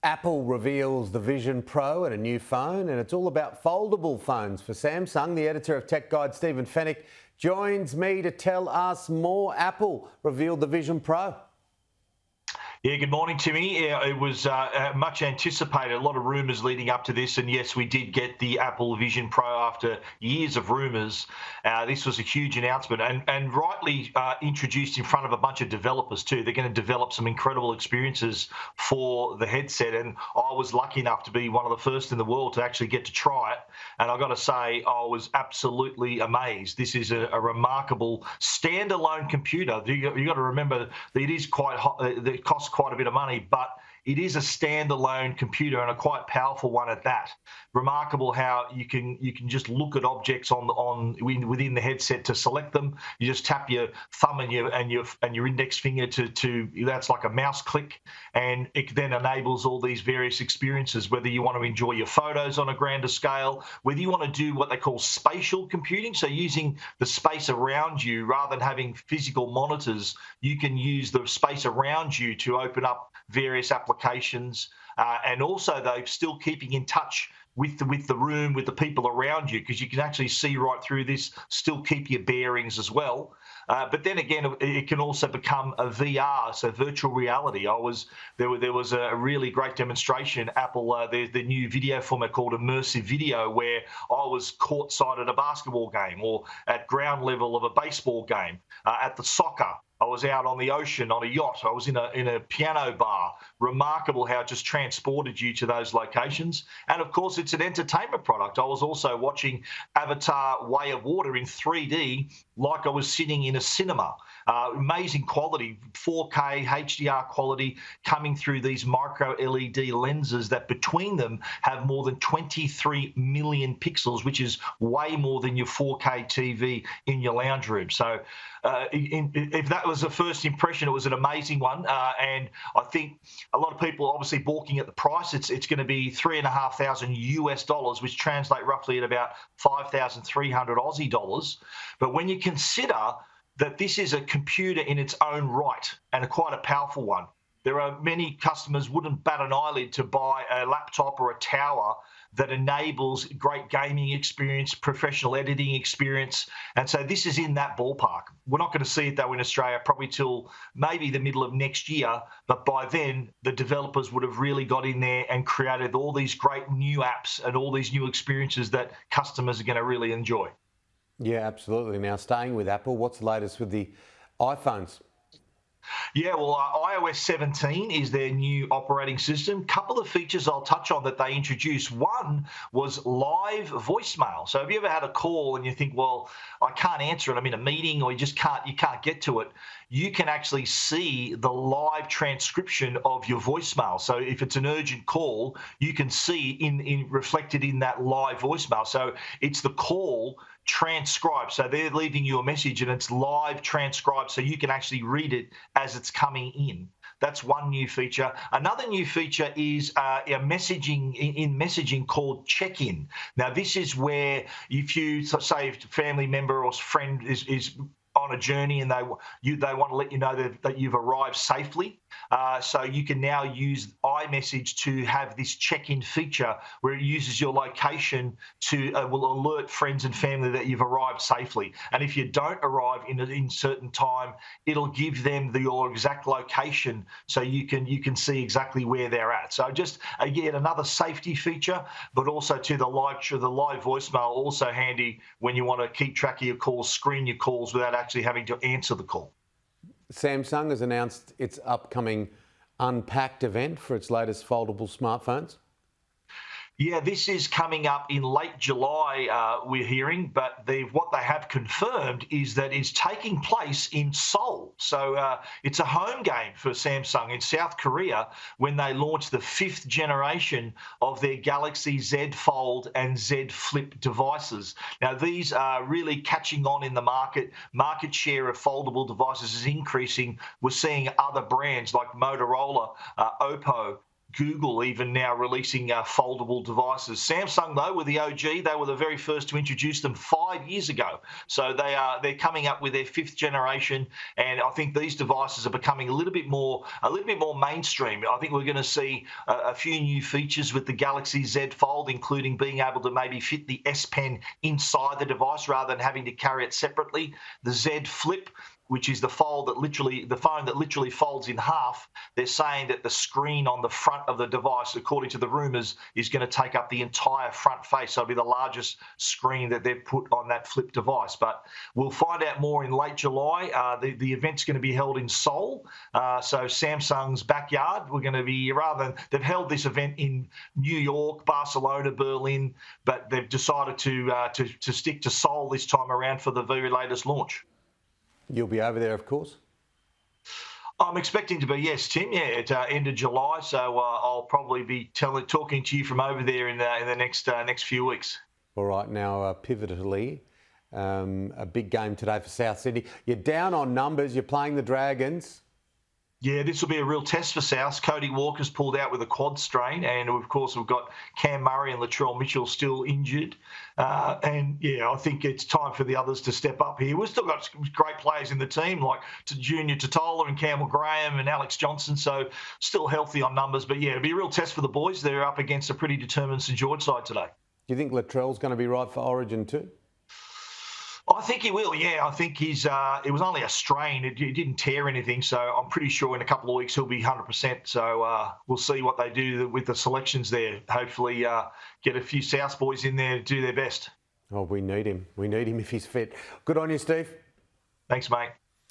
Apple reveals the Vision Pro and a new phone, and it's all about foldable phones for Samsung. The editor of Tech Guide, Stephen Fenech, joins me to tell us more. Apple revealed the Vision Pro. Yeah, good morning, Timmy. It was much anticipated, a lot of rumours leading up to this, and yes, we did get the Apple Vision Pro after years of rumours. This was a huge announcement and rightly introduced in front of a bunch of developers too. They're going to develop some incredible experiences for the headset, and I was lucky enough to be one of the first in the world to actually get to try it, and I've got to say I was absolutely amazed. This is a remarkable standalone computer. You've got to remember that it is quite hot, it costs quite a bit of money, but it is a standalone computer and a quite powerful one at that. Remarkable how you can just look at objects within the headset to select them. You just tap your thumb and your index finger to that's like a mouse click, and it then enables all these various experiences. Whether you want to enjoy your photos on a grander scale, whether you want to do what they call spatial computing, so using the space around you rather than having physical monitors, you can use the space around you to open up various applications, and also though still keeping in touch with the room, with the people around you, because you can actually see right through this, still keep your bearings as well. But then again, it can also become a VR, so virtual reality. There was a really great demonstration. Apple, there's the new video format called immersive video, where I was courtside at a basketball game, or at ground level of a baseball game, at the soccer. I was out on the ocean on a yacht. I was in a piano bar. Remarkable how it just transported you to those locations. And of course, it's an entertainment product. I was also watching Avatar: Way of Water in 3D, like I was sitting in a cinema. Amazing quality, 4K HDR quality coming through these micro LED lenses that between them have more than 23 million pixels, which is way more than your 4K TV in your lounge room. So if that was a first impression, it was an amazing one. And I think a lot of people obviously balking at the price. It's going to be $3,500 US, which translate roughly at about 5,300 Aussie dollars. But when you consider that this is a computer in its own right and quite a powerful one, there are many customers wouldn't bat an eyelid to buy a laptop or a tower that enables great gaming experience, professional editing experience. And so this is in that ballpark. We're not going to see it though in Australia probably till maybe the middle of next year, but by then the developers would have really got in there and created all these great new apps and all these new experiences that customers are going to really enjoy. Yeah, absolutely. Now, staying with Apple, what's the latest with the iPhones? Yeah, well, iOS 17 is their new operating system. Couple of features I'll touch on that they introduced. One was live voicemail. So have you ever had a call and you think, well, I can't answer it, I'm in a meeting, or you can't get to it? You can actually see the live transcription of your voicemail. So if it's an urgent call, you can see in reflected in that live voicemail. So it's the call transcribed. So they're leaving you a message and it's live transcribed, so you can actually read it as it's coming in. That's one new feature. Another new feature is messaging called check-in. Now, this is where if you say if a family member or friend is on a journey and they want to let you know that you've arrived safely. So you can now use iMessage to have this check-in feature where it uses your location to will alert friends and family that you've arrived safely. And if you don't arrive in certain time, it'll give them your exact location so you can see exactly where they're at. So just again another safety feature, but also to the live voicemail, also handy when you want to keep track of your calls, screen your calls without actually having to answer the call. Samsung has announced its upcoming Unpacked event for its latest foldable smartphones. Yeah, this is coming up in late July, we're hearing, but what they have confirmed is that it's taking place in Seoul. So it's a home game for Samsung in South Korea when they launch the 5th generation of their Galaxy Z Fold and Z Flip devices. Now, these are really catching on in the market. Market share of foldable devices is increasing. We're seeing other brands like Motorola, Oppo, Google even now releasing foldable devices. Samsung, though, were the OG. They were the very first to introduce them 5 years ago. So they're coming up with their 5th generation, and I think these devices are becoming a little bit more mainstream. I think we're going to see a few new features with the Galaxy Z Fold, including being able to maybe fit the S Pen inside the device rather than having to carry it separately. The Z Flip, which is the phone that literally folds in half. They're saying that the screen on the front of the device, according to the rumours, is going to take up the entire front face. So it'll be the largest screen that they've put on that Flip device. But we'll find out more in late July. The event's going to be held in Seoul, so Samsung's backyard. We're going to be they've held this event in New York, Barcelona, Berlin, but they've decided to stick to Seoul this time around for the very latest launch. You'll be over there, of course. I'm expecting to be, yes, Tim. Yeah, at end of July. So I'll probably be talking to you from over there in the next few weeks. All right. Now, pivotally, a big game today for South Sydney. You're down on numbers. You're playing the Dragons. Yeah, this will be a real test for South. Cody Walker's pulled out with a quad strain, and of course we've got Cam Murray and Latrell Mitchell still injured. And yeah, I think it's time for the others to step up here. We've still got great players in the team like Junior Totola and Campbell Graham and Alex Johnson, so still healthy on numbers. But yeah, it'll be a real test for the boys. They're up against a pretty determined St George side today. Do you think Latrell's going to be right for Origin too? I think he will, yeah. I think it was only a strain. It didn't tear anything, so I'm pretty sure in a couple of weeks he'll be 100%. So we'll see what they do with the selections there. Hopefully get a few South boys in there to do their best. Oh, we need him. We need him if he's fit. Good on you, Steve. Thanks, mate.